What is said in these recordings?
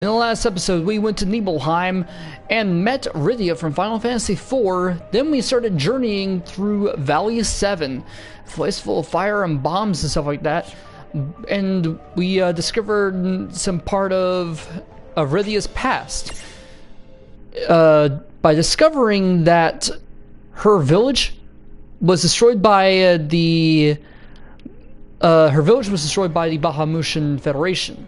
In the last episode, we went to Nibelheim and met Rydia from Final Fantasy IV. Then we started journeying through Valley 7, a place full of fire and bombs and stuff like that. And we discovered some part of Rydia's past by discovering that her village was destroyed by the Bahamutian Federation.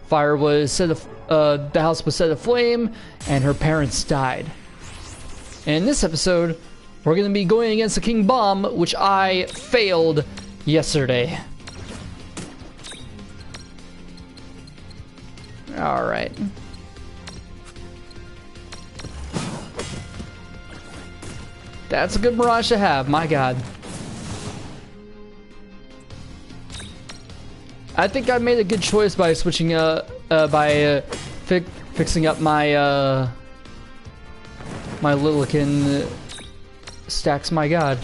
Fire was set the house was set aflame, and her parents died. And in this episode, we're going to be going against the King Bomb, which I failed yesterday. Alright. That's a good mirage to have, my god. I think I made a good choice by switching fixing up my my Lilican stacks, my god.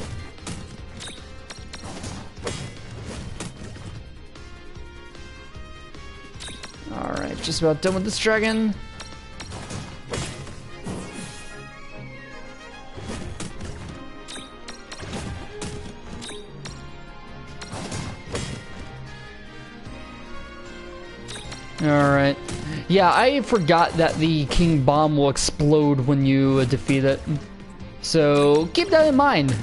Alright, just about done with this dragon. Alright. Yeah, I forgot that the King Bomb will explode when you defeat it. So, keep that in mind.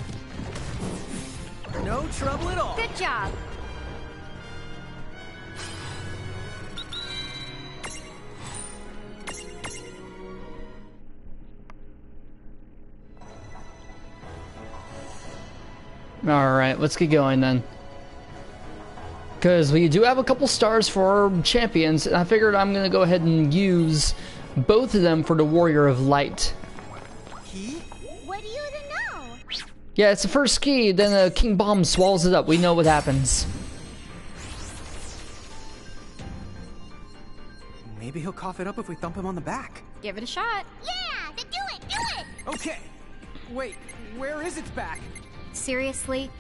No trouble at all. Good job. Alright, let's get going then. Because we do have a couple stars for our champions, and I figured I'm going to go ahead and use both of them for the Warrior of Light. Key? What do you know? Yeah, it's the first key, then the King Bomb swallows it up. We know what happens. Maybe he'll cough it up if we thump him on the back. Give it a shot. Yeah, then do it, do it! Okay. Wait, where is its back? Seriously?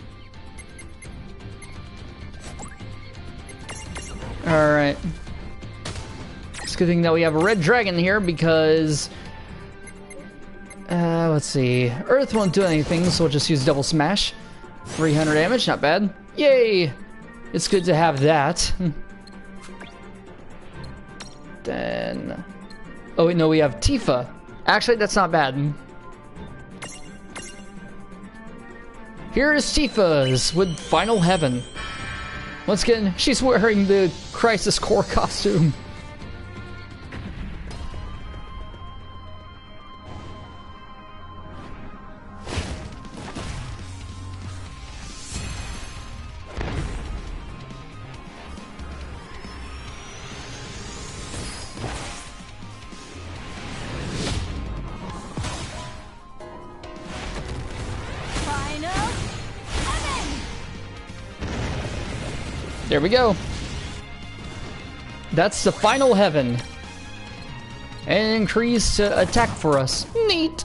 Alright. It's a good thing that we have a red dragon here because... let's see. Earth won't do anything, so we'll just use double smash. 300 damage, not bad. Yay! It's good to have that. Then... oh wait, no, we have Tifa. Actually, that's not bad. Here is Tifa's with Final Heaven. Once again, she's wearing the Crisis Core costume. There we go. That's the Final Heaven. And increased attack for us. Neat.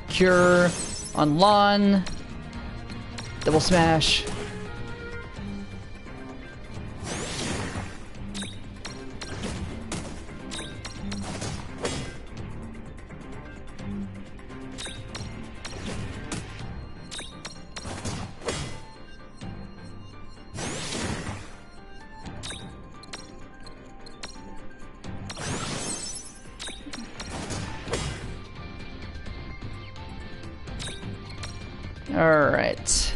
Cure on Lon. Double smash. Alright.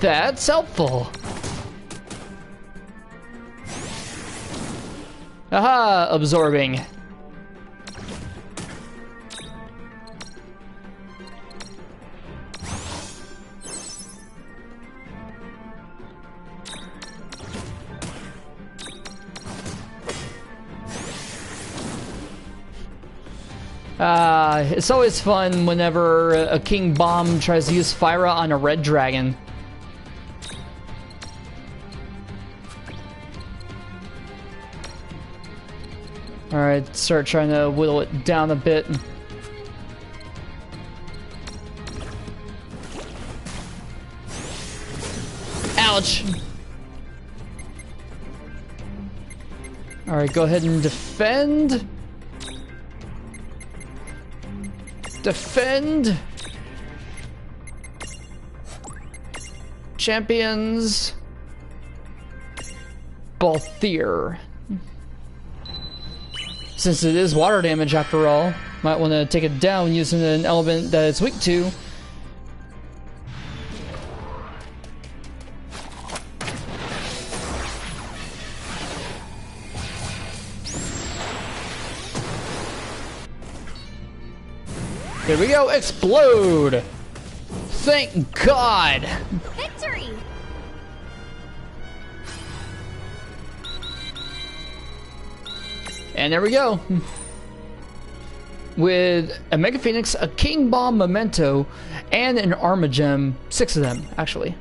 That's helpful. Aha! Absorbing. It's always fun whenever a King Bomb tries to use Fyra on a red dragon. Alright, start trying to whittle it down a bit. Ouch! Alright, go ahead and defend. Defend. Champions. Balthier. Since it is water damage after all, might want to take it down using an element that it's weak to. There we go, explode! Thank God! Victory! And there we go. With a Mega Phoenix, a King Bomb Memento, and an Arma Gem. 6 of them, actually.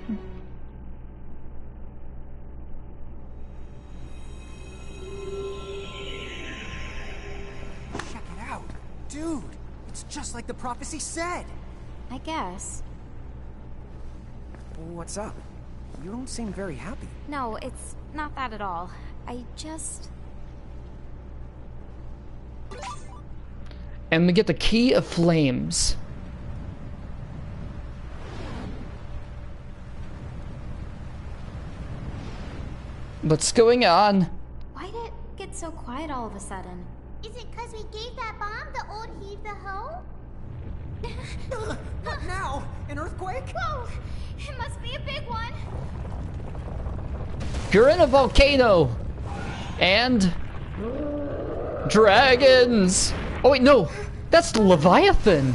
Check it out. Dude, it's just like the prophecy said. I guess. What's up? You don't seem very happy. No, it's not that at all. I just... And we get the Key of Flames. What's going on? Why did it get so quiet all of a sudden? Is it because we gave that bomb the old heave the hoe? What now? An earthquake? Whoa! It must be a big one. You're in a volcano! And... dragons! Oh wait, no! That's the Leviathan!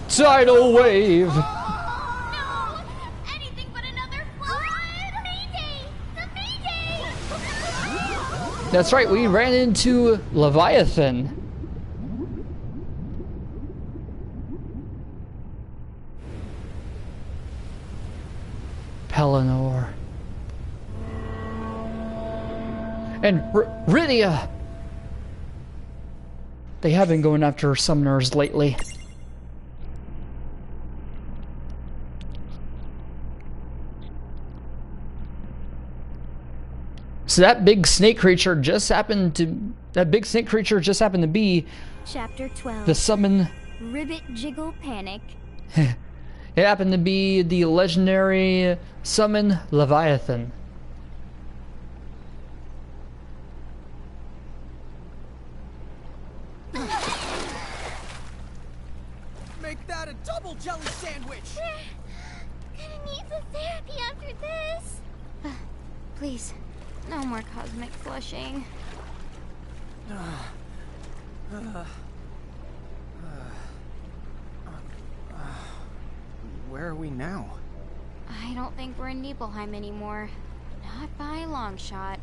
Tidal wave! No! Anything but another flood! Mayday! The Mayday! That's right, we ran into Leviathan. Pelennor. And Rydia! They have been going after summoners lately. So that big snake creature just happened to... That big snake creature just happened to be... Chapter 12. The summon... Ribbit Jiggle Panic. It happened to be the legendary summon Leviathan. Make that a double jelly sandwich! Gonna need some therapy after this. Please, no more cosmic flushing. Where are we now? I don't think we're in Nibelheim anymore. Not by a long shot.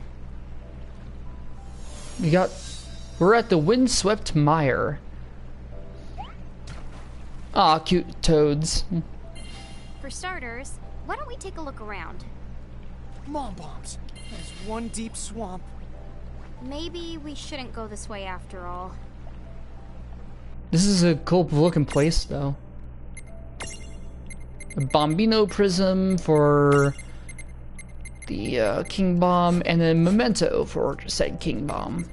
We're at the Windswept Mire. Aw, cute toads. For starters, why don't we take a look around? Mom bombs. There's one deep swamp. Maybe we shouldn't go this way after all. This is a cool looking place, though. A Bombino Prism for the King Bomb, and a Memento for said King Bomb.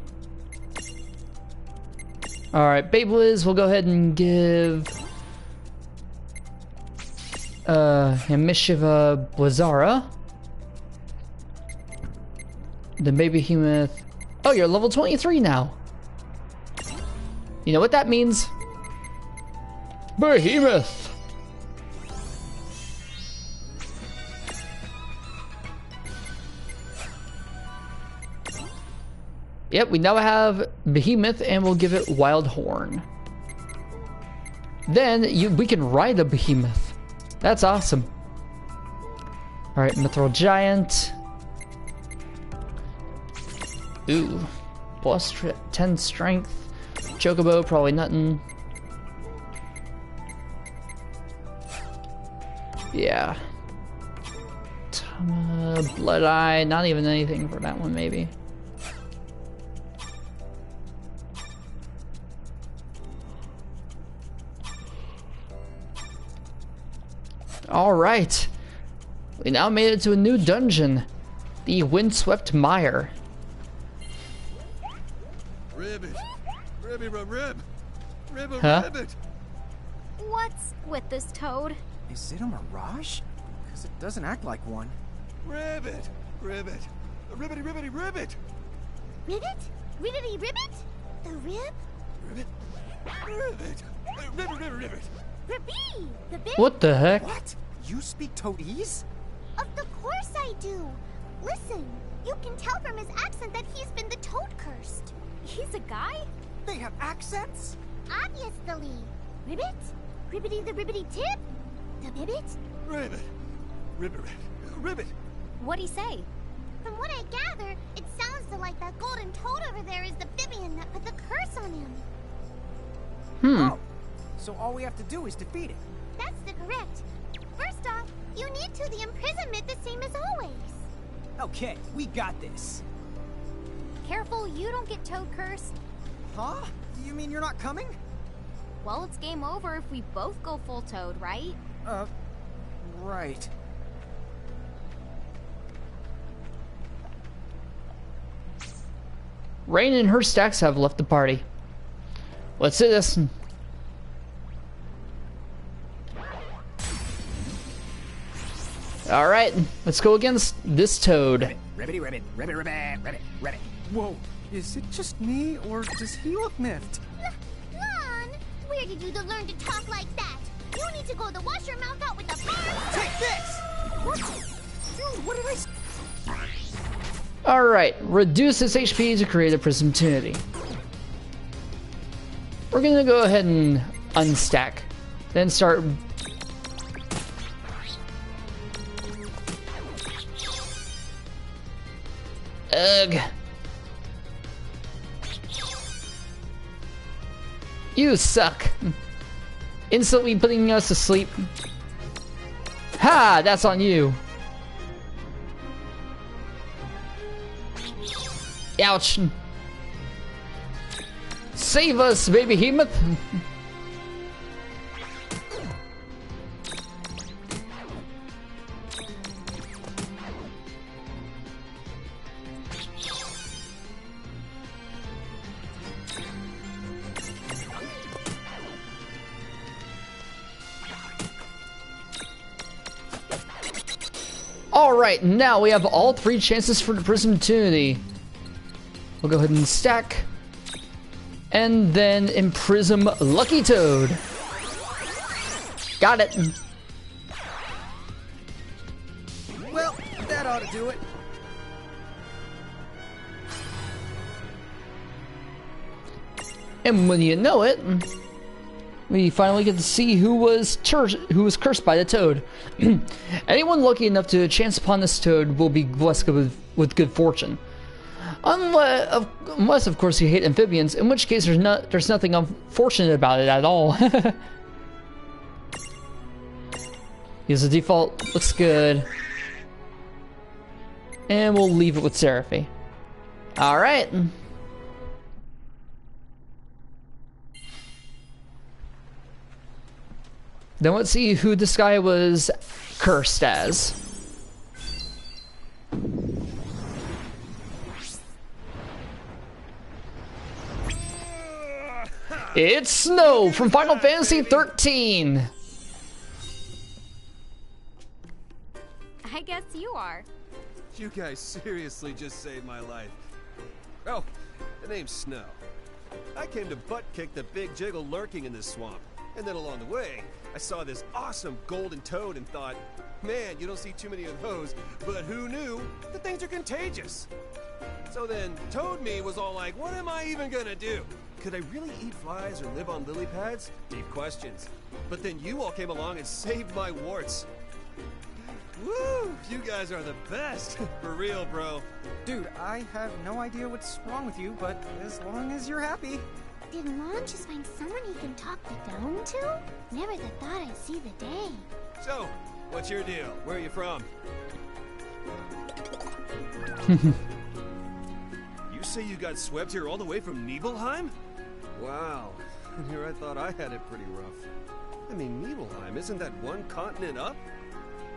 Alright, Beyblizz, we'll go ahead and give Mishiva Blazara. The Baby Behemoth. Oh, you're level 23 now. You know what that means? Behemoth! Yep, we now have Behemoth, and we'll give it Wild Horn. Then we can ride a Behemoth. That's awesome. Alright, Mithril Giant. Ooh. Plus 10 strength. Chocobo, probably nothing. Yeah. Blood Eye, not even anything for that one, maybe. Alright. We now made it to a new dungeon. The Windswept Mire. Ribbit. Ribby rib. Ribba Huh? ribbit. What's with this toad? Is it a mirage? Because it doesn't act like one. Ribbit. Ribbit. Ribbity ribbity ribbit. Ribbit? Ribbity ribbit? The rib? Ribbit. Ribbit. Ribbit ribbit. Ribby! The big? What the heck? What? You speak Toadese? Of the course I do. Listen, you can tell from his accent that he's been the toad cursed. He's a guy? They have accents? Obviously. Ribbit? Ribbity the ribbity tip? The ribbit? Ribbit. Ribbit. Ribbit. What'd he say? From what I gather, it sounds like that golden toad over there is the Vivian that put the curse on him. Oh, so all we have to do is defeat it. That's the correct. First off, you need to the imprisonment the same as always. Okay, we got this. Careful you don't get toad cursed. Huh? You mean you're not coming? Well, it's game over if we both go full toad, right? Right. Rain and her stacks have left the party. Let's do this. Alright, let's go against this toad. Ribbity ribbit, ribbit ribbit, ribbit ribbit. Whoa, is it just me, or does he look miffed? Lon, where did you learn to talk like that? You need to go to wash your mouth out with the bar. Take this! What? Dude, what did I say? Alright, reduce its HP to create a prism opportunity. We're gonna go ahead and unstack. Then start. Ugh. You suck. Instantly putting us to sleep. Ha! That's on you. Ouch. Save us, baby Hemoth. Alright, now we have all 3 chances for the prism opportunity. We'll go ahead and stack. And then imprism Lucky Toad. Got it. Well, that ought to do it. And when you know it, we finally get to see who was cursed by the toad. Anyone lucky enough to chance upon this toad will be blessed with good fortune. Unless, of course, you hate amphibians, in which case there's nothing unfortunate about it at all. Use the default, looks good. And we'll leave it with Seraphy. Alright. Then let's see who this guy was cursed as. It's Snow from Final Fantasy 13. I guess you are. You guys seriously just saved my life. Oh, the name's Snow. I came to butt kick the big jiggle lurking in this swamp. And then along the way, I saw this awesome golden toad and thought, man, you don't see too many of those, but who knew the things are contagious? So then Toad Me was all like, what am I even gonna do? Could I really eat flies or live on lily pads? Deep questions. But then you all came along and saved my warts. Woo! You guys are the best. For real, bro. Dude, I have no idea what's wrong with you, but as long as you're happy. Did Lon just find someone he can talk the down to? Never thought I'd see the day. So, what's your deal? Where are you from? You say you got swept here all the way from Nibelheim? Wow. Here I thought I had it pretty rough. I mean, Nibelheim, isn't that one continent up?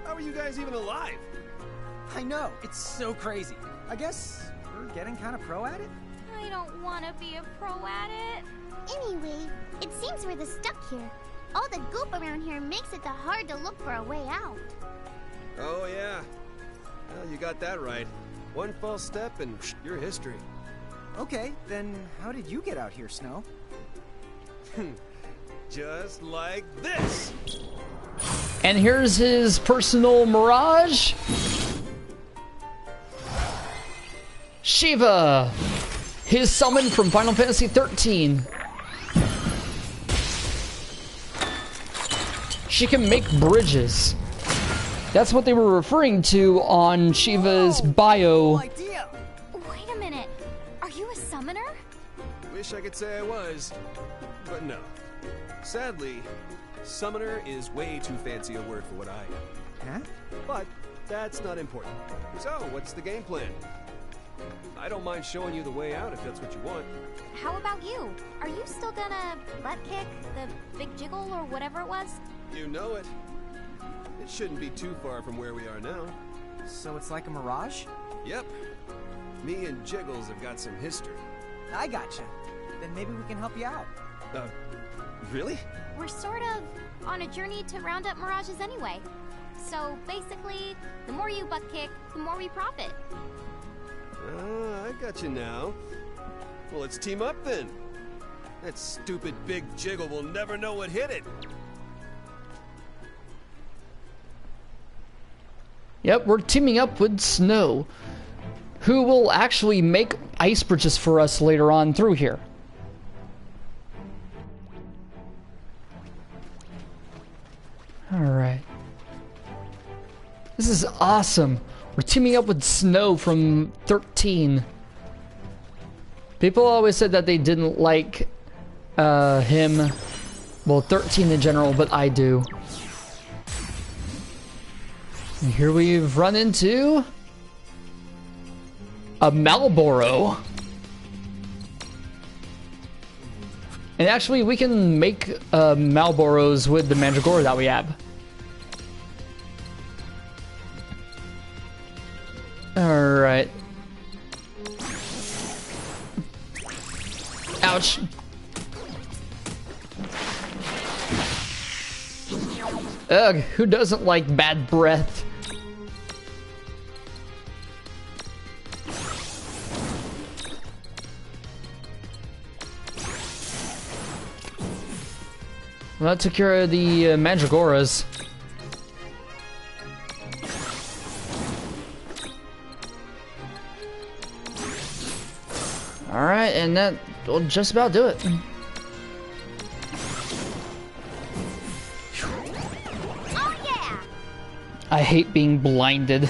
How are you guys even alive? I know, it's so crazy. I guess we're getting kind of pro at it? I don't want to be a pro at it. Anyway, it seems we're stuck here. All the goop around here makes it hard to look for a way out. Oh, yeah. Well, you got that right. One false step and you're history. Okay, then how did you get out here, Snow? Just like this! And here's his personal Mirage. Shiva, his summon from Final Fantasy 13. She can make bridges. That's what they were referring to on Shiva's bio. Idea! Wait a minute. Are you a summoner? Wish I could say I was, but no. Sadly, summoner is way too fancy a word for what I am. Huh? But that's not important. So, what's the game plan? I don't mind showing you the way out if that's what you want. How about you? Are you still gonna butt kick the big jiggle or whatever it was? You know it. It shouldn't be too far from where we are now. So it's like a mirage? Yep. Me and Jiggles have got some history. I gotcha. Then maybe we can help you out. Really? We're sort of on a journey to round up mirages anyway. So basically, the more you butt kick, the more we profit. I got you now. Well, let's team up then. That stupid big Jiggle will never know what hit it. Yep, we're teaming up with Snow, who will actually make ice bridges for us later on through here. Alright. This is awesome. We're teaming up with Snow from 13. People always said that they didn't like him. Well, 13 in general, but I do. And here we've run into a Malboro. And actually, we can make Malboros with the Mandragora that we have. Alright. Ouch. Ugh, who doesn't like bad breath? Well, that took care of the Mandragoras. Alright, and that will just about do it. Oh yeah! I hate being blinded.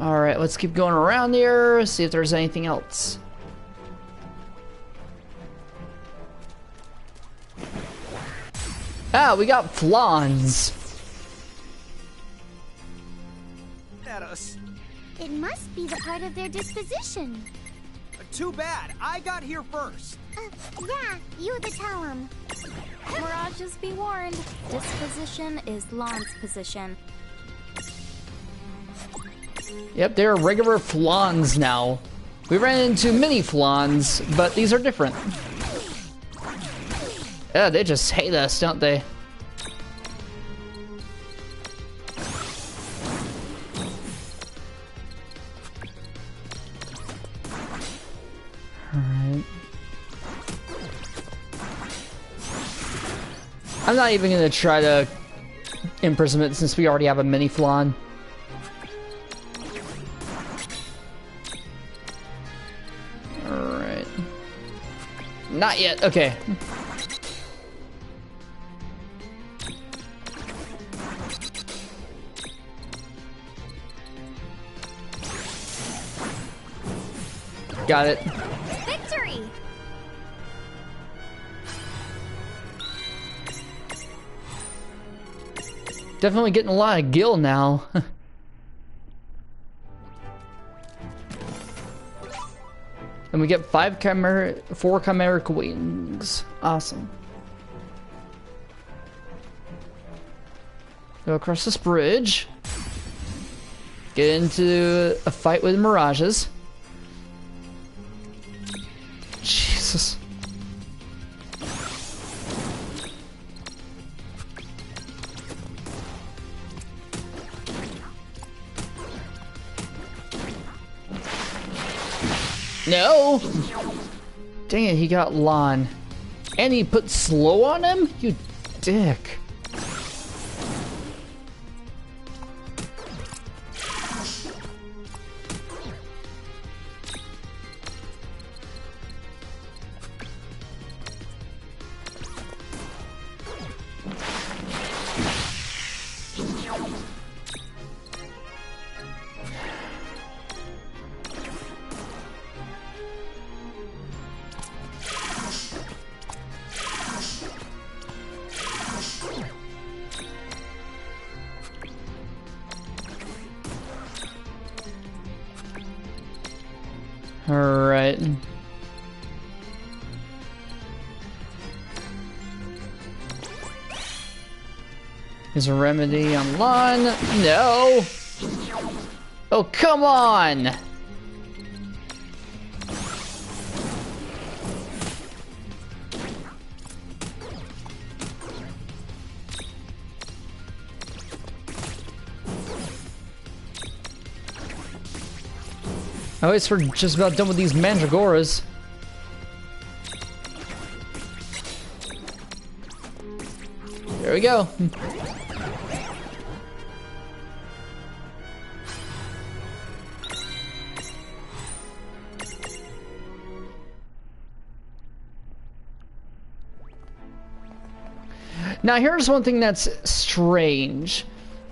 Alright, let's keep going around here, see if there's anything else. Ah, we got flans. At us. It must be the part of their disposition. Too bad. I got here first. Yeah, you the tell 'em. Mirages be warned. Disposition is Lan's position. Yep, they're regular flans now. We ran into mini flans, but these are different. Yeah, they just hate us, don't they? Alright. I'm not even gonna try to imprisonment since we already have a mini flan. Alright. Not yet, okay. Got it. Victory! Definitely getting a lot of gil now. And we get 4 chimeric wings. Awesome. Go across this bridge. Get into a fight with mirages. Jesus. No! Dang it, he got Lon. And he put slow on him? You dick. Alright. Is a remedy on Lon? No! Oh, come on! I guess we're just about done with these mandragoras. There we go. Now here's one thing that's strange.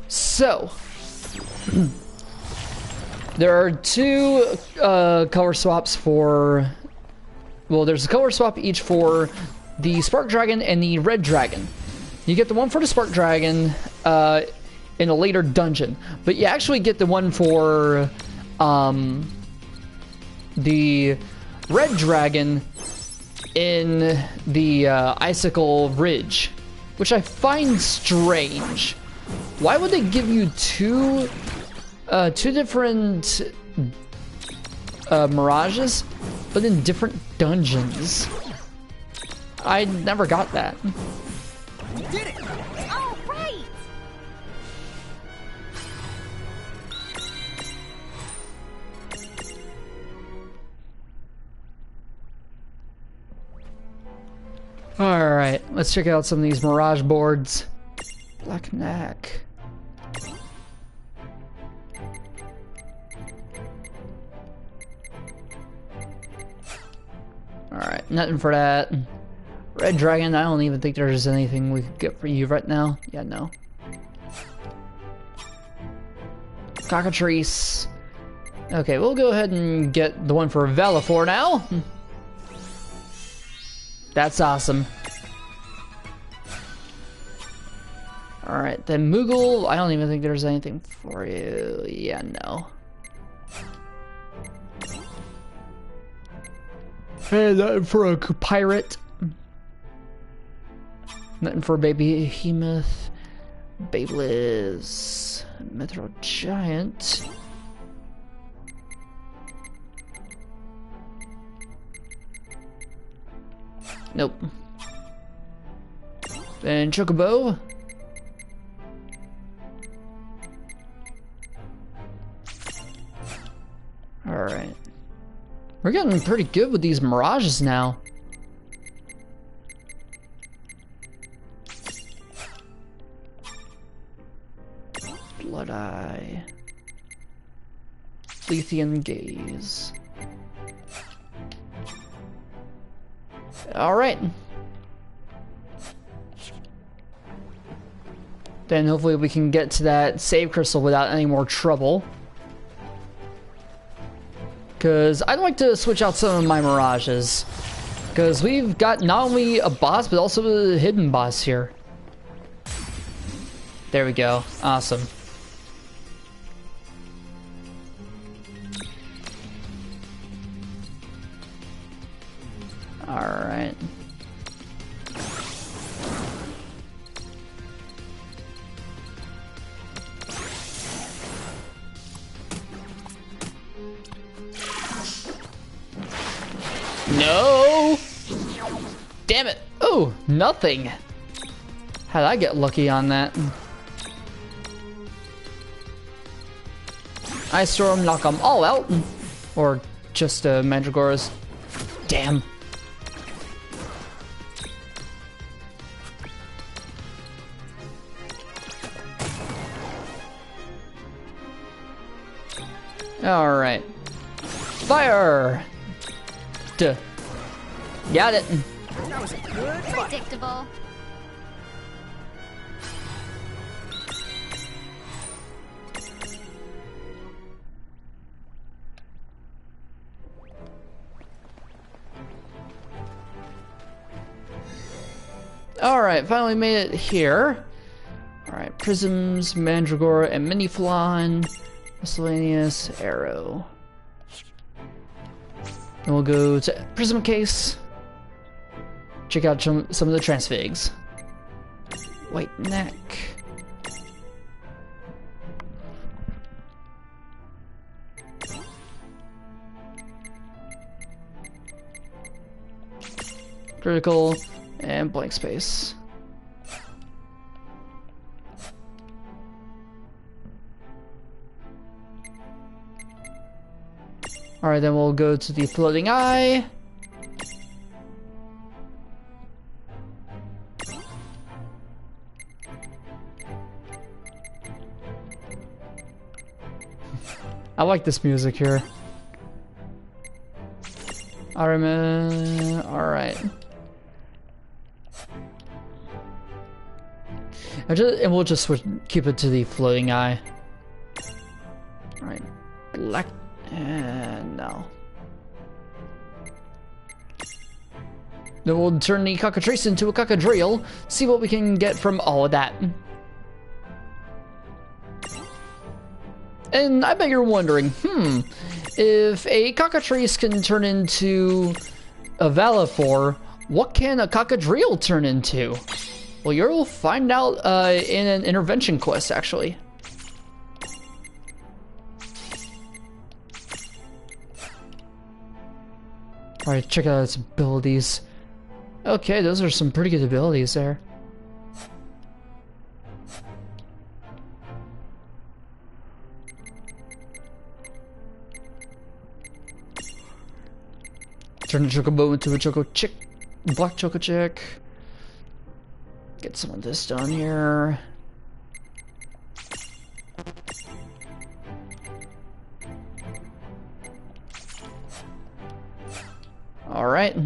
So, there are 2 color swaps for... Well, there's a color swap each for the Spark Dragon and the Red Dragon. You get the one for the Spark Dragon in a later dungeon, but you actually get the one for the Red Dragon in the Icicle Ridge, which I find strange. Why would they give you 2 different mirages, but in different dungeons? I never got that. Did it! All right! Alright, let's check out some of these mirage boards. Black Knack. Alright, nothing for that. Red Dragon, I don't even think there's anything we could get for you right now. Yeah, no. Cockatrice. Okay, we'll go ahead and get the one for Valifor now. That's awesome. Alright, then Moogle, I don't even think there's anything for you. Yeah, no. And nothing for a pirate. Nothing for Baby Behemoth. Beyblitz. Metro Giant. Nope. And Chocobo. Alright. We're getting pretty good with these mirages now. Blood Eye. Lethean Gaze. Alright. Then hopefully we can get to that save crystal without any more trouble. Because I'd like to switch out some of my mirages. Because we've got not only a boss, but also a hidden boss here. There we go. Awesome. Alright. No! Damn it! Oh, nothing! How'd I get lucky on that? Ice Storm, knock them all out. Or just Mandragoras. Damn. Alright. Fire! Duh. Got it. That was a good fight. Predictable. Alright, finally made it here. Alright, Prisms, Mandragora, and Miniflon. Miscellaneous Arrow. And we'll go to Prism Case. Check out some of the Transfigs. White Neck. Critical. And blank space. Alright, then we'll go to the floating eye. I like this music here. Alright. And we'll just keep it to the floating eye. Alright. Black. And no. Then we'll turn the Cockatrice into a Cockadrill. See what we can get from all of that. And I bet you're wondering, if a Cockatrice can turn into a Valifor, what can a Cockadrill turn into? Well, you'll find out in an intervention quest, actually. Alright, check out its abilities. Okay, those are some pretty good abilities there. Turn the Chocobo into a Choco Chick. Black Choco Chick. Get some of this done here. Alright.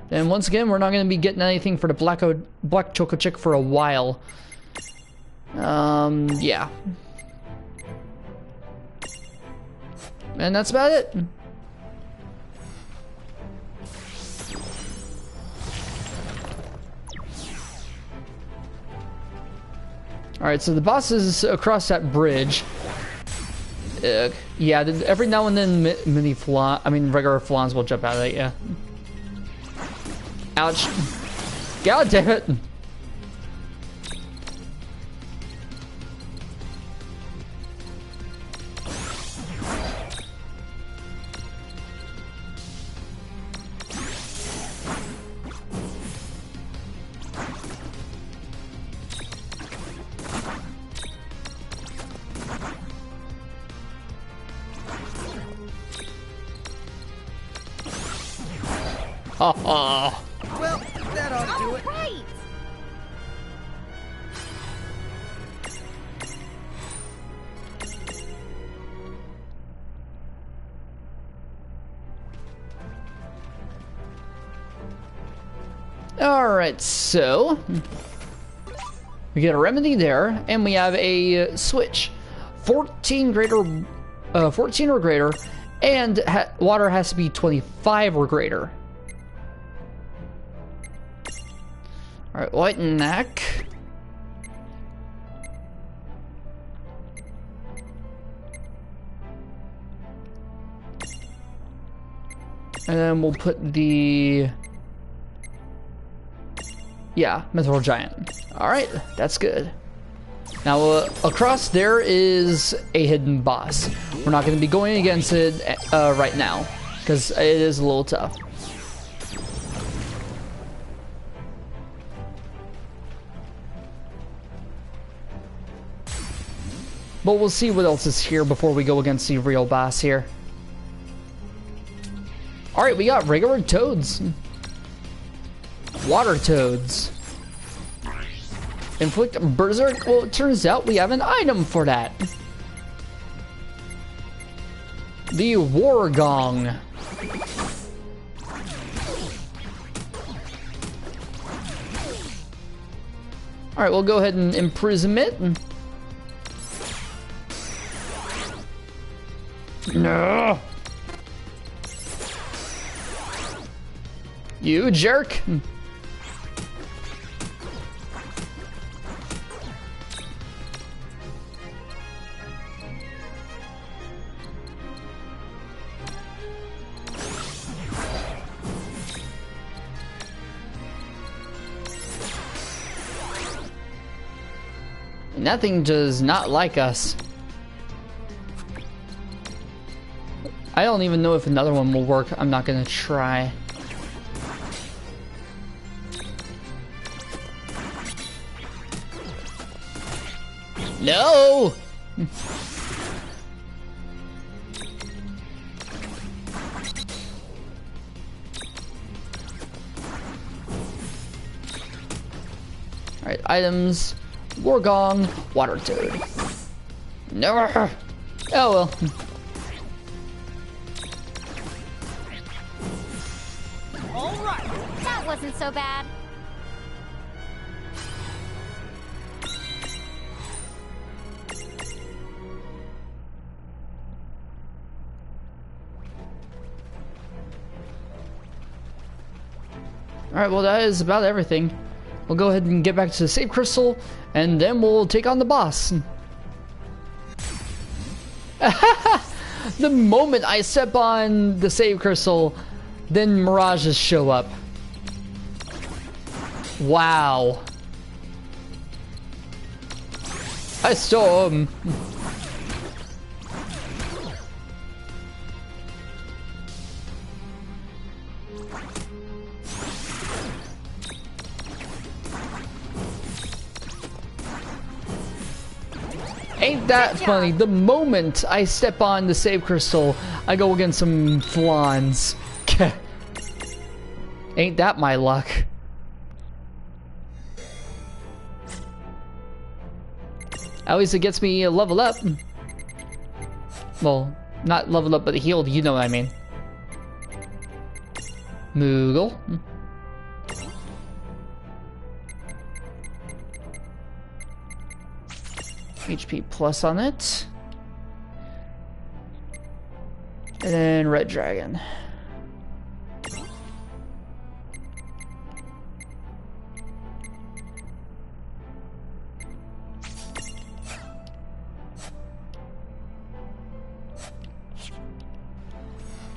Then once again, we're not going to be getting anything for the Black Choco Chick for a while. Yeah. And that's about it. Alright, so the boss is across that bridge. Yeah, every now and then regular flans will jump out at you. Ouch. God damn it. Oh. Well, that ought to do it. Right. Alright, so we get a remedy there, and we have a switch. 14 or greater, and water has to be 25 or greater. Alright, white neck. And then we'll put the Yeah, Mithril Giant. Alright, that's good. Now, across there is a hidden boss. We're not going to be going against it right now, because it is a little tough. But we'll see what else is here before we go against the real boss here. Alright, we got regular toads. Water toads. Inflict Berserk. Well, it turns out we have an item for that. The War Gong. Alright, we'll go ahead and imprison it. No! You jerk! Nothing does not like us. I don't even know if another one will work. I'm not gonna try. No! Alright, items. War Gong, Water Toad. No! Oh well. Alright, that wasn't so bad. Alright, well that is about everything. We'll go ahead and get back to the save crystal, and then we'll take on the boss. The moment I step on the save crystal, then mirages show up. Wow. I saw him. Ain't that funny? The moment I step on the save crystal, I go against some flans. Ain't that my luck? At least it gets me a level up. Well, not leveled up, but healed, you know what I mean. Moogle. HP plus on it. And then Red Dragon.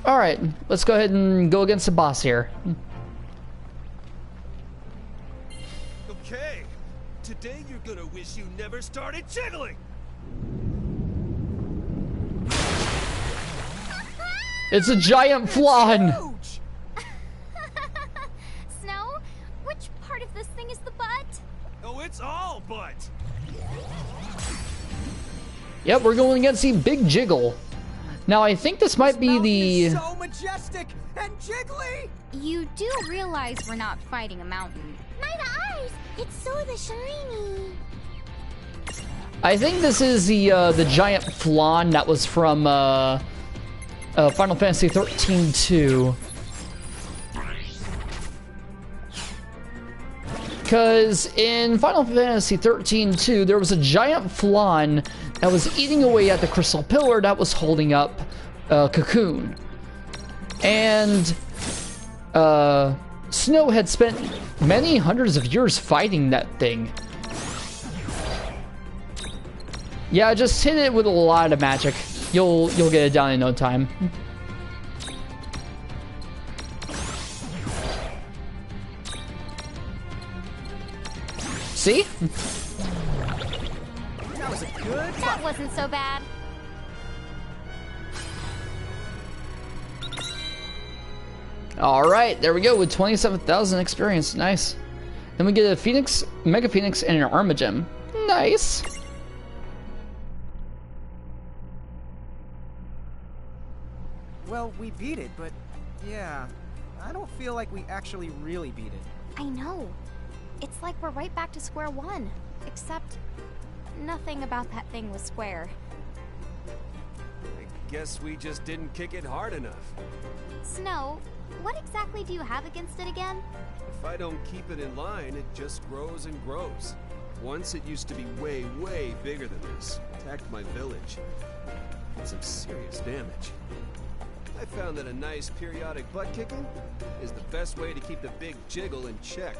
Alright, let's go ahead and go against the boss here. Okay, today you're gonna wish you never started jiggling! It's a giant flan! Ouch! Snow, which part of this thing is the butt? Oh, it's all butt! Yep, we're going against the Big Jiggle. Now, I think this might be the... So majestic and jiggly! You do realize we're not fighting a mountain. My eyes! It's so the shiny. I think this is the giant flan that was from Final Fantasy 13-2. Because in Final Fantasy 13-2, there was a giant flan that was eating away at the crystal pillar that was holding up Cocoon. And Snow had spent many hundreds of years fighting that thing. Yeah, just hit it with a lot of magic. You'll get it down in no time. See? That was a good That wasn't so bad. Alright, there we go with 27,000 experience. Nice. Then we get a Phoenix, Mega Phoenix, and an Arma Gem. Nice. Well, we beat it, but yeah, I don't feel like we actually really beat it. I know. It's like we're right back to square one. Except, nothing about that thing was square. I guess we just didn't kick it hard enough. Snow, what exactly do you have against it again? If I don't keep it in line, it just grows and grows. Once it used to be way, way bigger than this. Attacked my village. Did some serious damage. I found that a nice periodic butt kicking is the best way to keep the big jiggle in check.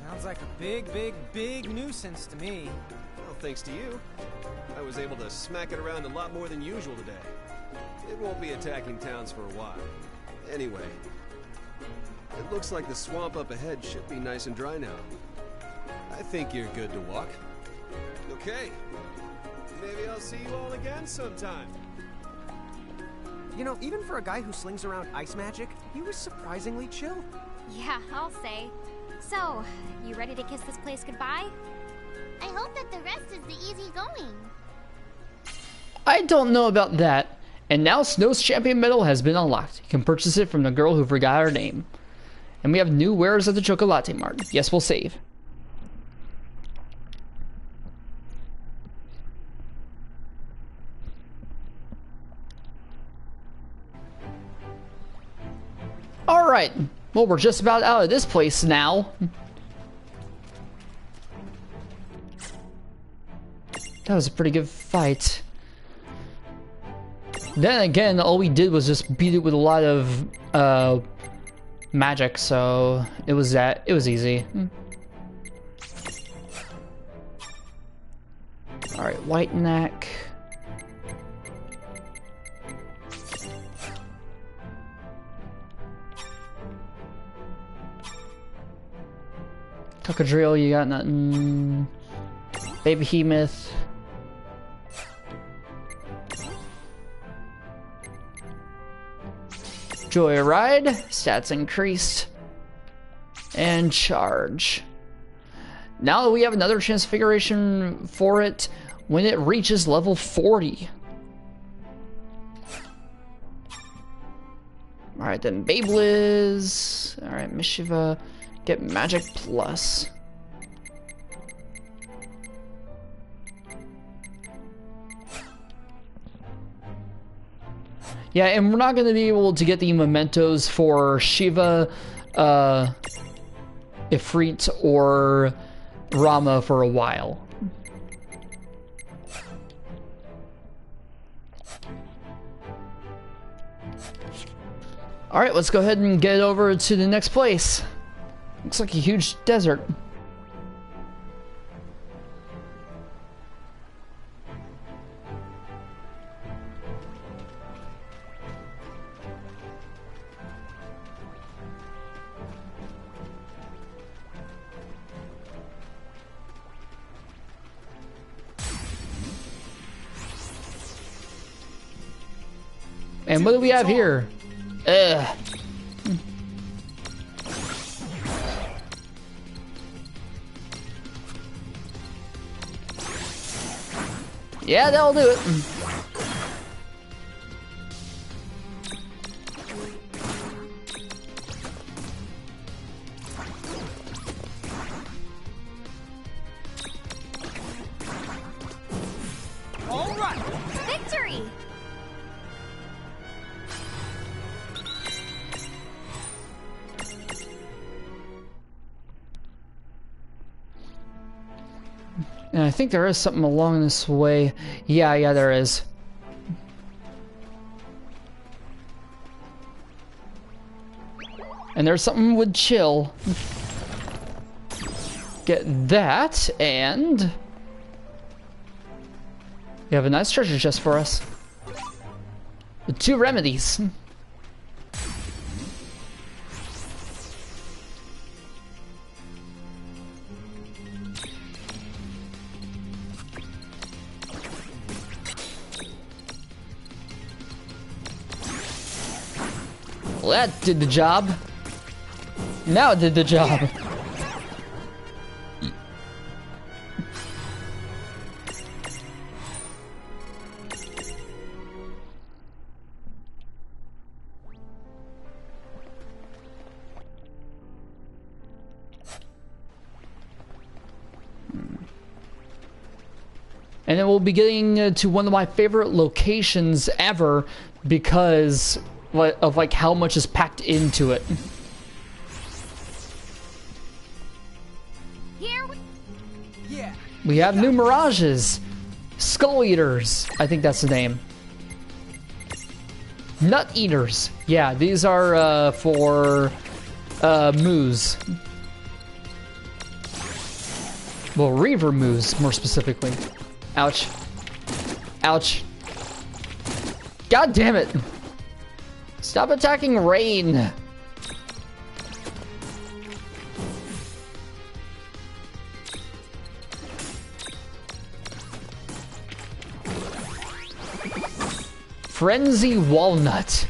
Sounds like a big, big, big nuisance to me. Well, thanks to you, I was able to smack it around a lot more than usual today. It won't be attacking towns for a while. Anyway, it looks like the swamp up ahead should be nice and dry now. I think you're good to walk. Okay, maybe I'll see you all again sometime. You know, even for a guy who slings around ice magic, he was surprisingly chill. Yeah, I'll say. So, you ready to kiss this place goodbye? I hope that the rest is the easy going. I don't know about that. And now Snow's Champion Medal has been unlocked. You can purchase it from the girl who forgot her name. And we have new wares at the Chocolate Mart. Yes, we'll save. Alright, well, we're just about out of this place now. That was a pretty good fight. Then again, all we did was just beat it with a lot of magic, so it was easy. Alright, White Neck. Tuckadrill, you got nothing. Baby Behemoth. Joyride, stats increased. And Charge. Now that we have another transfiguration for it when it reaches level 40. Alright, then Beyblizz. Alright, Mishiva. Get Magic Plus. Yeah, and we're not going to be able to get the mementos for Shiva, Ifrit, or Rama for a while. Alright, let's go ahead and get over to the next place. Looks like a huge desert. And what do we have here? Ugh. Yeah, that'll do it. All right. Victory! And I think there is something along this way. Yeah, there is. And there's something with chill. Get that, and you have a nice treasure chest for us. With 2 remedies. Well, that did the job. Now it did the job. And then we'll be getting to one of my favorite locations ever because of like how much is packed into it. Here we have new mirages, skull eaters. I think that's the name. Nut eaters. Yeah, these are for moos. Well, Reaver moos more specifically. Ouch. Ouch. God damn it. Stop attacking Rain. Frenzy Walnut.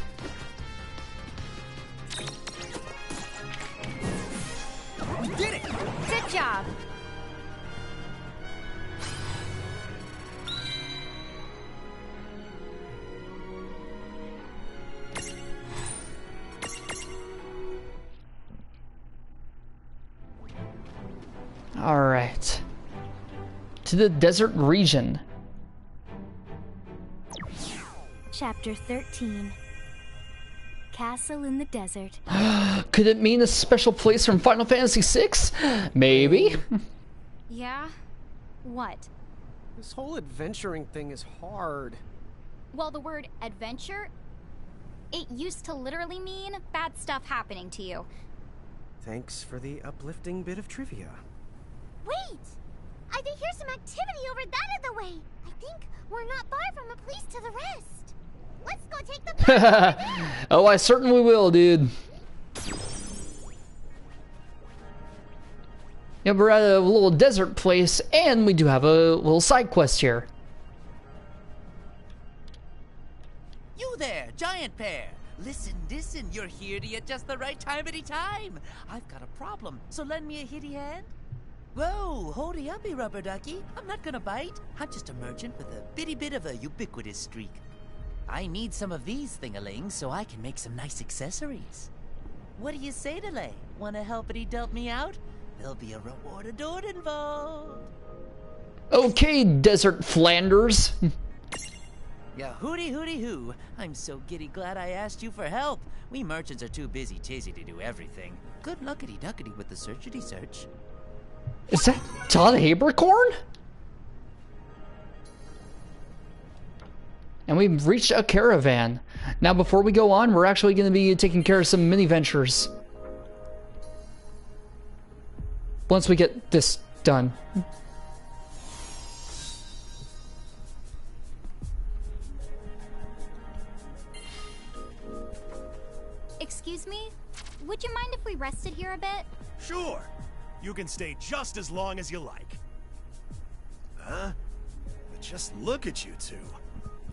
We did it! Good job. All right. To the desert region. Chapter 13. Castle in the Desert. Could it mean a special place from Final Fantasy VI? Maybe. Yeah? What? This whole adventuring thing is hard. Well, the word adventure, it used to literally mean bad stuff happening to you. Thanks for the uplifting bit of trivia. Wait! I think here's some activity over that other way. I think we're not far from a place to the rest. Let's go take the path. Oh, I certainly will, dude. Yeah, we're at a little desert place, and we do have a little side quest here. You there, giant pear. Listen, you're here at just the right timey time. I've got a problem, so lend me a hitty hand. Whoa, holdy uppy, rubber ducky. I'm not gonna bite. I'm just a merchant with a bitty bit of a ubiquitous streak. I need some of these thing-a-lings so I can make some nice accessories. What do you say, Delay? Wanna helpity delp me out? There'll be a reward adored involved. Okay, Desert Flanders. Yeah, hooty hoo. I'm so giddy glad I asked you for help. We merchants are too busy chasey to do everything. Good luckity duckity with the searchity search. Is that Todd Habercorn? And we've reached a caravan. Now, before we go on, we're actually going to be taking care of some mini ventures. Once we get this done. Excuse me? Would you mind if we rested here a bit? Sure. You can stay just as long as you like. Huh? But just look at you two.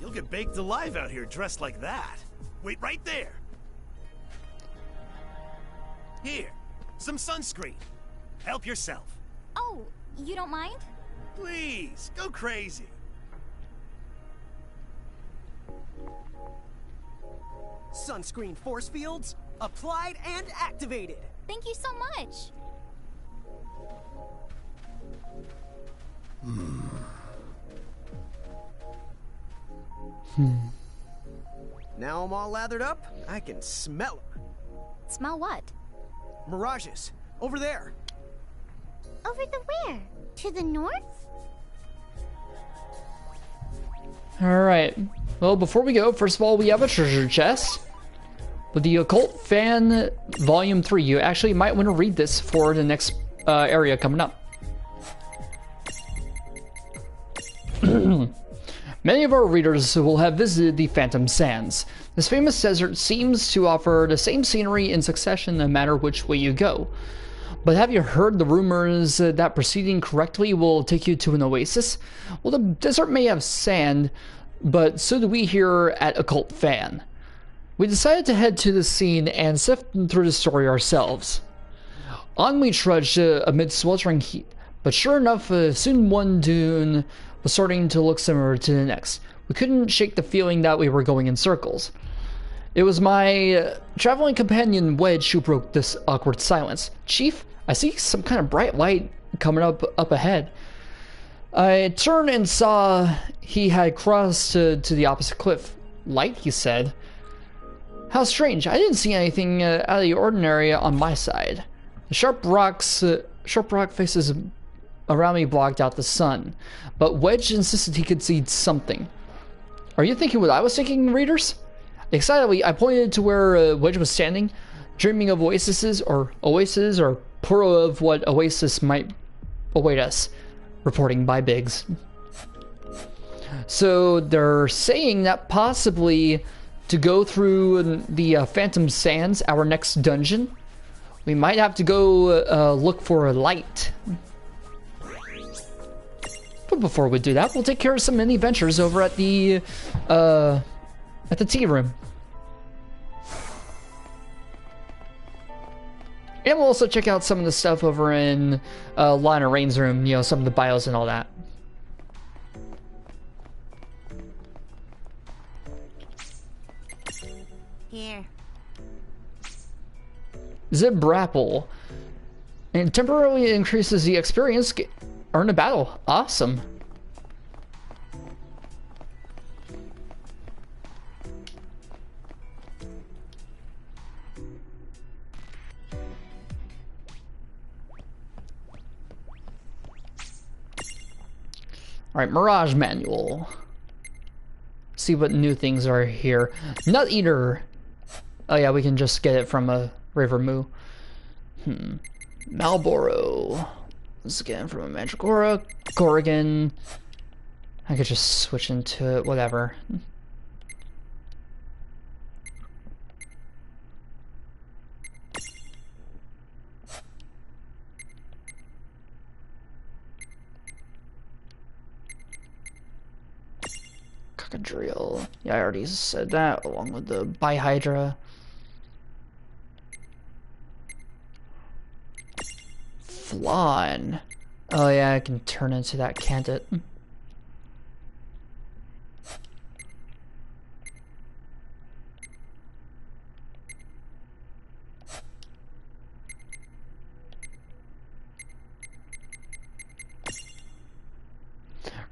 You'll get baked alive out here dressed like that. Wait right there. Here, some sunscreen. Help yourself. Oh, you don't mind? Please, go crazy. Sunscreen force fields, applied and activated. Thank you so much. Now I'm all lathered up, I can smell them. Smell what? Mirages, over there. Over the where? To the north? Alright. Well, before we go, first of all, we have a treasure chest. With the Occult Fan Volume 3. You actually might want to read this for the next area coming up. Many of our readers will have visited the Phantom Sands. This famous desert seems to offer the same scenery in succession no matter which way you go. But have you heard the rumors that proceeding correctly will take you to an oasis? Well, the desert may have sand, but so do we here at Occult Fan. We decided to head to the scene and sift through the story ourselves. On we trudged amid sweltering heat, but sure enough, soon one dune was starting to look similar to the next. We couldn't shake the feeling that we were going in circles. It was my traveling companion Wedge who broke this awkward silence. Chief, I see some kind of bright light coming up ahead. I turned and saw he had crossed to the opposite cliff. Light, he said. How strange. I didn't see anything out of the ordinary on my side. The sharp rock faces around me blocked out the sun, but Wedge insisted he could see something. Are you thinking what I was thinking, readers? Excitedly, I pointed to where Wedge was standing, dreaming of oases or plural of what oasis might await us. Reporting by Biggs. So they're saying that possibly to go through the Phantom Sands, our next dungeon, we might have to go look for a light. But before we do that, we'll take care of some mini adventures over at the tea room. And we'll also check out some of the stuff over in Lana Rain's room, you know, some of the bios and all that. Here. Zibrapple. And temporarily increases the experience. Earn a battle. Awesome. Alright, Mirage Manual. See what new things are here. Nut Eater. Oh yeah, we can just get it from a River Moo. Malboro. Let's get it from a Mandragora. Corrigan. I could just switch into it, whatever. Drill. Yeah, I already said that, along with the Bihydra. Flan. Oh yeah, I can turn into that, can't it?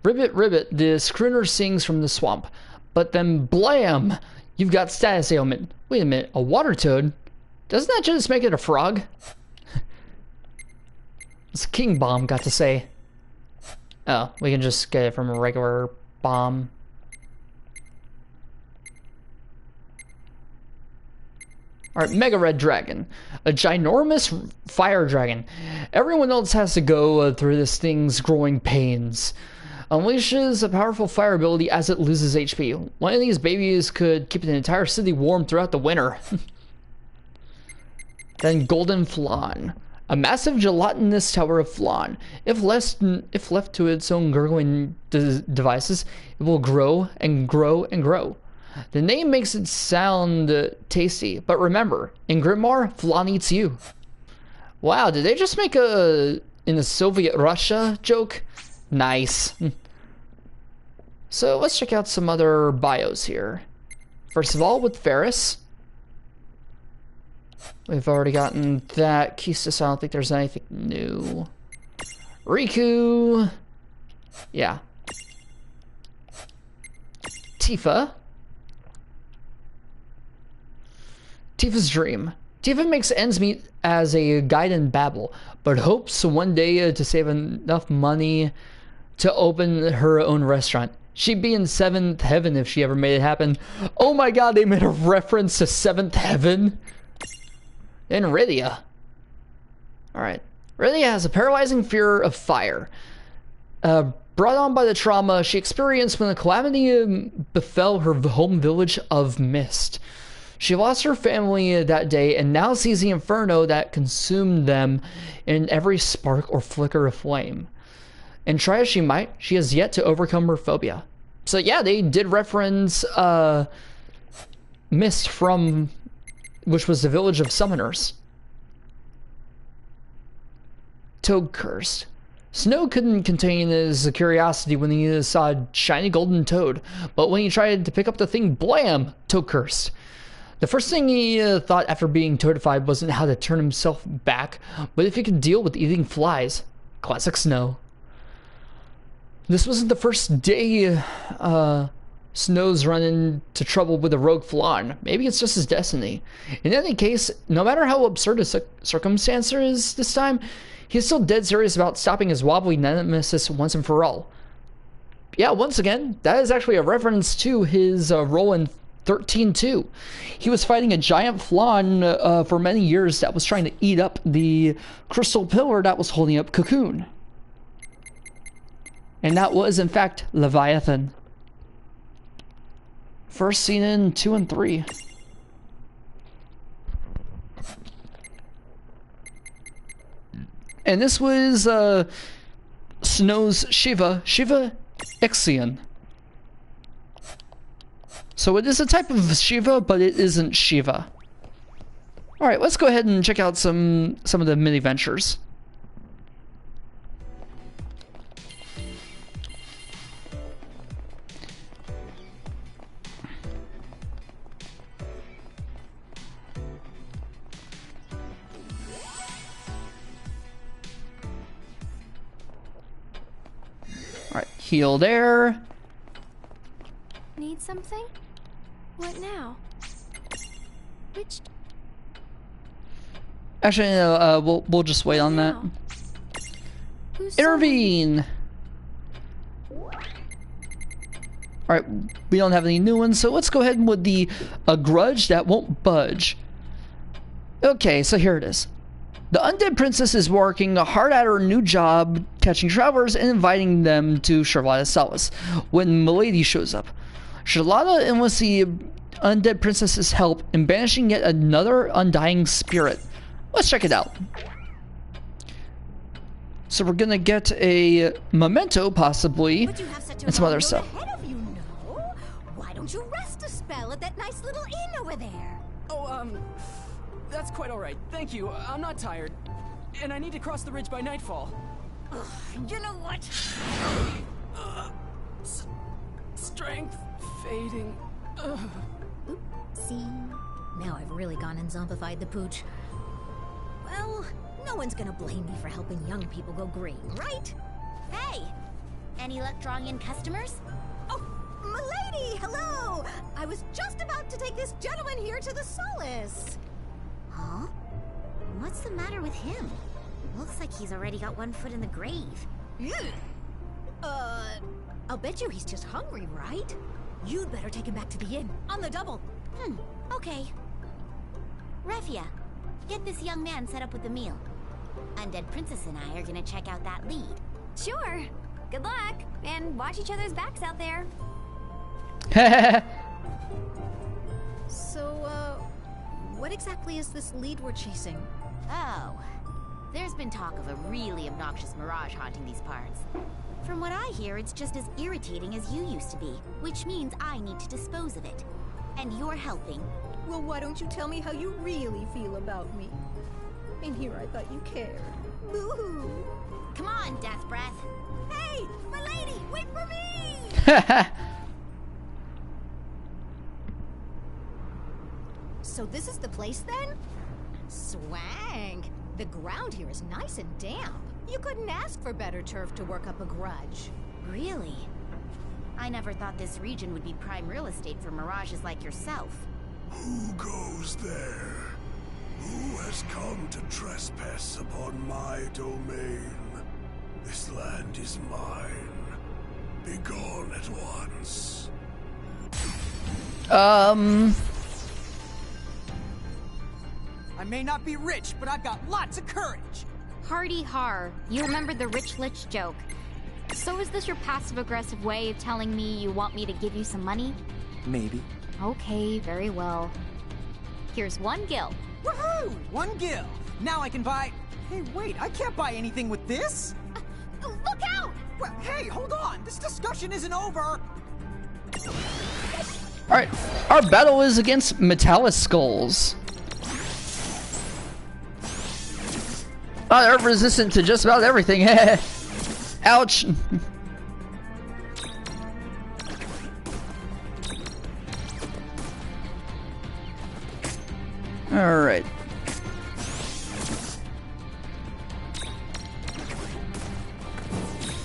Ribbit, ribbit, the schooner sings from the swamp. But then blam! You've got status ailment. Wait a minute, a water toad? Doesn't that just make it a frog? What's King Bomb got to say? Oh, we can just get it from a regular bomb. Alright, Mega Red Dragon. A ginormous fire dragon. Everyone else has to go through this thing's growing pains. Unleashes a powerful fire ability as it loses HP. One of these babies could keep an entire city warm throughout the winter. Then Golden Flan. A massive gelatinous tower of flan. If left to its own gurgling devices, it will grow and grow and grow. The name makes it sound tasty, but remember, in Grimoire, flan eats you. Wow, did they just make in the Soviet Russia joke? Nice. So let's check out some other bios here. First of all, with Ferris. We've already gotten that. Kistis, I don't think there's anything new. Riku. Yeah. Tifa. Tifa's dream. Tifa makes ends meet as a guide in Babel, but hopes one day to save enough money to open her own restaurant. She'd be in 7th heaven if she ever made it happen. Oh my god, they made a reference to 7th heaven? And Rydia. Alright. Rydia has a paralyzing fear of fire. Brought on by the trauma she experienced when a calamity befell her home village of Mist. She lost her family that day and now sees the inferno that consumed them in every spark or flicker of flame. And try as she might, she has yet to overcome her phobia. So yeah, they did reference mist from, which was the village of summoners. Toad cursed. Snow couldn't contain his curiosity when he saw a shiny golden toad, but when he tried to pick up the thing, blam! Toad cursed. The first thing he thought after being toadified wasn't how to turn himself back, but if he could deal with eating flies. Classic Snow. This wasn't the first day Snow's run into trouble with a rogue flan. Maybe it's just his destiny. In any case, no matter how absurd his circumstance is this time, he's still dead serious about stopping his wobbly nemesis once and for all. Yeah, once again, that is actually a reference to his role in 13-2. He was fighting a giant flan for many years that was trying to eat up the crystal pillar that was holding up Cocoon. And that was, in fact, Leviathan. First seen in 2 and 3. And this was Snow's Shiva Ixion. So it is a type of Shiva, but it isn't Shiva. Alright, let's go ahead and check out some of the mini ventures. Alright, heal there. Need something? What now? Which... Actually, no, we'll just wait on that. Who's Intervene! Alright, we don't have any new ones, so let's go ahead with the grudge that won't budge. Okay, so here it is. The undead princess is working hard at her new job, catching travelers and inviting them to Charlotta's Solace when Milady shows up. Charlotta enlists the undead princess's help in banishing yet another undying spirit. Let's check it out. So we're gonna get a memento, possibly, and some other stuff. Why don't you rest a spell at that nice little inn over there? Oh, that's quite all right. Thank you. I'm not tired. And I need to cross the ridge by nightfall. Ugh, you know what? Strength fading. See? Now I've really gone and zombified the pooch. Well, no one's gonna blame me for helping young people go green, right? Hey! Any luck drawing in customers? Oh, milady, hello! I was just about to take this gentleman here to the Solace. Huh? What's the matter with him? Looks like he's already got one foot in the grave. I'll bet you he's just hungry, right? You'd better take him back to the inn, on the double. Okay. Refia, get this young man set up with a meal. Undead Princess and I are gonna check out that lead. Sure. Good luck, and watch each other's backs out there. So, what exactly is this lead we're chasing? Oh. There's been talk of a really obnoxious mirage haunting these parts. From what I hear, it's just as irritating as you used to be, which means I need to dispose of it. And you're helping. Well, why don't you tell me how you really feel about me? In here, I thought you cared. Boo-hoo. Come on, Death Breath. Hey, my lady, wait for me! So this is the place then? Swank. The ground here is nice and damp. You couldn't ask for better turf to work up a grudge. Really? I never thought this region would be prime real estate for mirages like yourself. Who goes there? Who has come to trespass upon my domain? This land is mine. Be gone at once. I may not be rich, but I've got lots of courage. Hardy har. You remembered the rich lich joke. So is this your passive-aggressive way of telling me you want me to give you some money? Maybe. Okay, very well. Here's 1 gil. Woohoo! 1 gil. Now I can buy... Hey, wait, I can't buy anything with this. Look out! Well, hey, hold on. This discussion isn't over. Alright, our battle is against Metallic Skulls. Oh, they're resistant to just about everything. Ouch. Alright.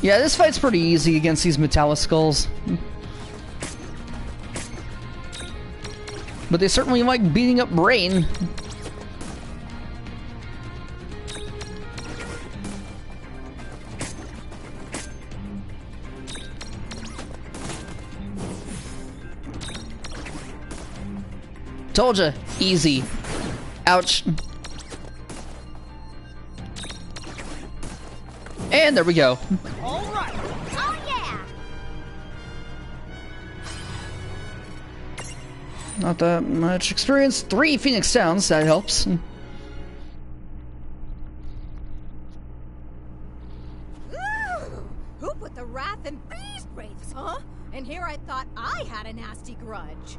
Yeah, this fight's pretty easy against these Metallic Skulls. But they certainly like beating up Rain. Told ya, easy. Ouch. And there we go. All right. Oh yeah. Not that much experience. 3 Phoenix Downs, that helps. Ooh, who put the wrath in these grapes, huh? And here I thought I had a nasty grudge.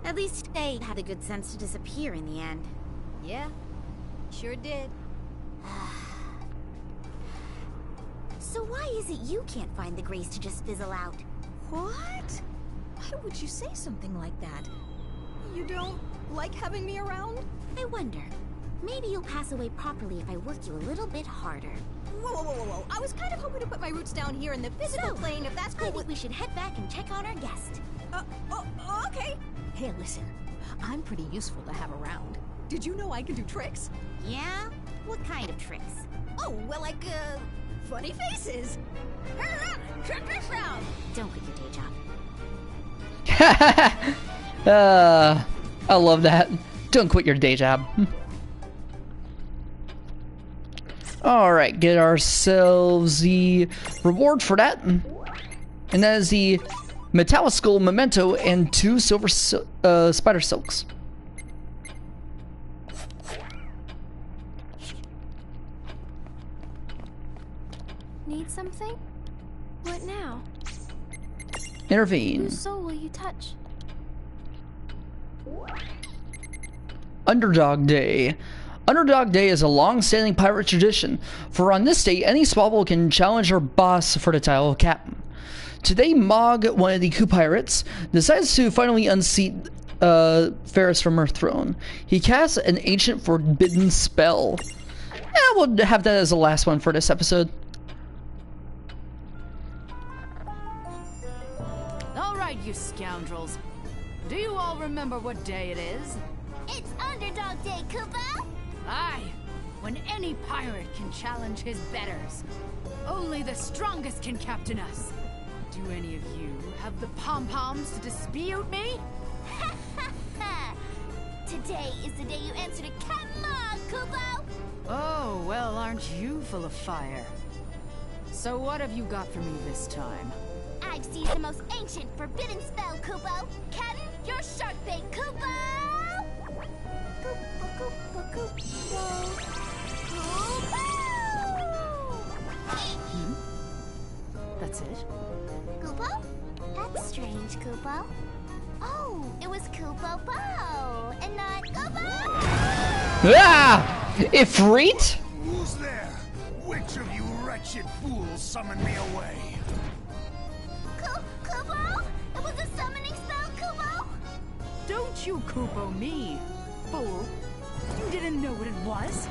At least they had the good sense to disappear in the end. Yeah, sure did. So why is it you can't find the grace to just fizzle out? What? Why would you say something like that? You don't like having me around? I wonder. Maybe you'll pass away properly if I work you a little bit harder. Whoa, whoa, whoa, whoa, whoa. I was kind of hoping to put my roots down here in the physical plane, if that's cool. I think we should head back and check on our guest. Okay. Hey, listen. I'm pretty useful to have around. Did you know I can do tricks? Yeah? What kind of tricks? Oh, well, like, funny faces. Check this out. Don't quit your day job. I love that. Don't quit your day job. Alright, get ourselves the reward for that. And that is the Metallic Skull Memento and 2 silver spider silks. Need something? What now? Intervene. Whose soul will you touch? Underdog Day. Underdog Day is a long-standing pirate tradition, for on this day, any swabble can challenge our boss for the title of captain. Today, Mog, one of the coup pirates, decides to finally unseat Ferris from her throne. He casts an ancient forbidden spell. We'll have that as the last one for this episode. Alright, you scoundrels. Do you all remember what day it is? It's Underdog Day, Kupo! Aye, when any pirate can challenge his betters. Only the strongest can captain us. Do any of you have the pom-poms to dispute me? Today is the day you answer to Captain Mog, Kupo! Oh, well, aren't you full of fire? So what have you got for me this time? I've seized the most ancient forbidden spell, Kupo! Captain, your shark bait, Kupo! Kupo, Kupo, Kupo. Hmm? That's it? Kupo? That's strange, Kupo. Oh, it was Kupo Bo, and not Kupo! Ah! Ifrit? Who's there? Which of you wretched fools summoned me away? Kupo? It was a summoning spell, Kupo? Don't you Kupo me, fool. You didn't know what it was?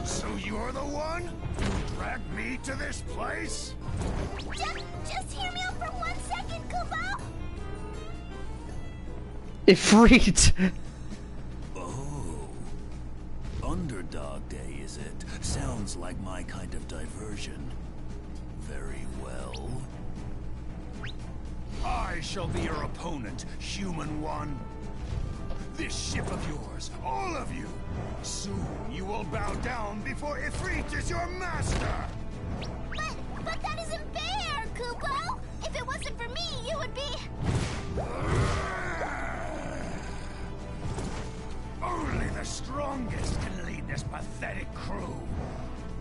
So you're the one? Who dragged me to this place? Just hear me out for 1 second, Kupo! Ifrit. Oh. Underdog Day, is it? Sounds like my kind of diversion. Very well. I shall be your opponent, human one. This ship of yours, all of you. Soon you will bow down before Ifrit is your master. But that isn't fair, Kupo! If it wasn't for me, you would be... Only the strongest can lead this pathetic crew.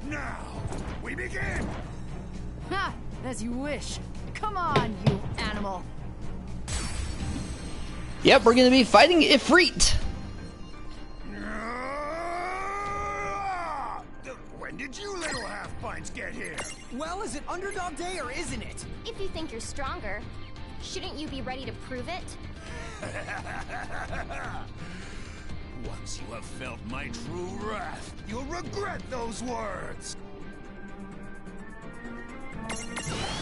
Now, we begin! Ha! As you wish. Come on, you animal. Yep, we're gonna be fighting Ifrit. When did you little half-pints get here? Well, is it underdog day or isn't it? If you think you're stronger, shouldn't you be ready to prove it? Once you have felt my true wrath, you'll regret those words.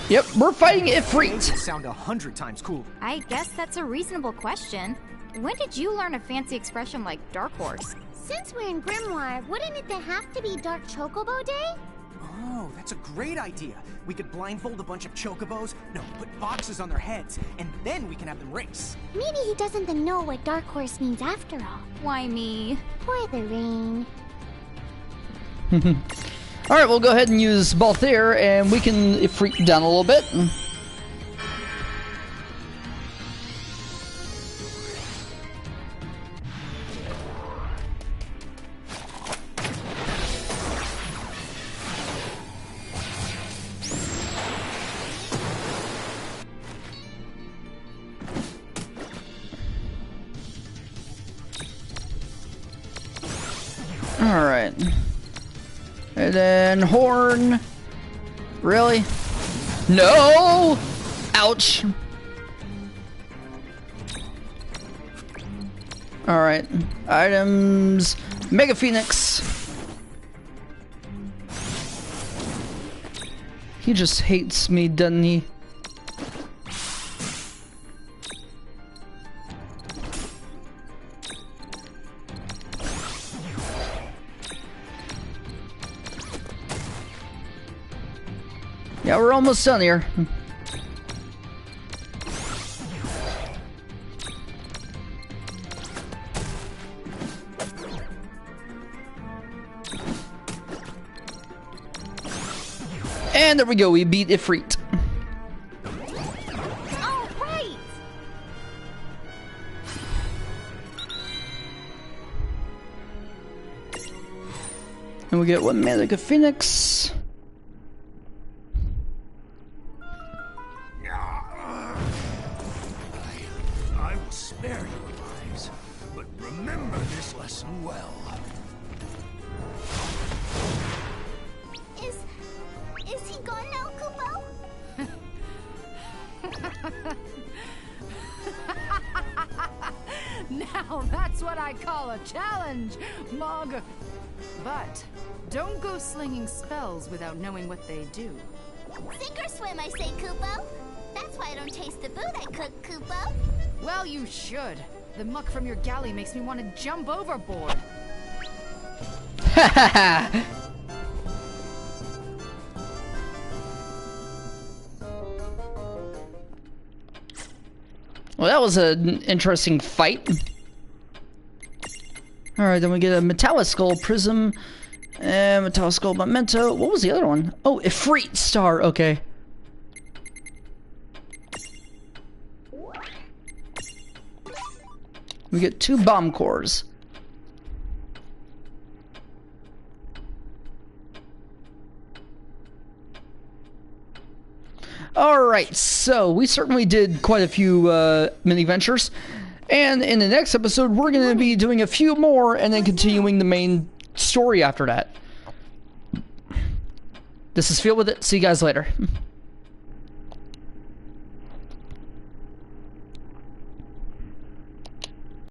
Yep, we're fighting Ifrit. Sound 100 times cool. I guess that's a reasonable question. When did you learn a fancy expression like Dark Horse? Since we're in Grimoire, wouldn't it have to be Dark Chocobo Day? Oh, that's a great idea. We could blindfold a bunch of chocobos, put boxes on their heads, and then we can have them race. Maybe he doesn't know what Dark Horse means after all. Why me? For the rain. Alright, we'll go ahead and use Balthier, and we can Ifrit down a little bit. Alright. And then Horn. Really? No! Ouch. Alright. Items. Mega Phoenix. He just hates me, doesn't he? Yeah, we're almost done here. And there we go, we beat Ifrit. Oh, right! And we get one Mega Phoenix. I will spare your lives, but remember this lesson well. Is he gone now, Kupo? Now that's what I call a challenge, Mog. But don't go slinging spells without knowing what they do. Sink or swim, I say, Kupo. That's why I don't taste the food I cook, Kupo. Well, you should. The muck from your galley makes me want to jump overboard. Well, that was an interesting fight. Alright, then we get a Metalliskull Prism and Metalliskull Memento. What was the other one? Oh, Ifrit Star, okay. We get 2 bomb cores. Alright, so we certainly did quite a few mini ventures. And in the next episode, we're going to be doing a few more and then continuing the main story after that. This is Feel With It. See you guys later.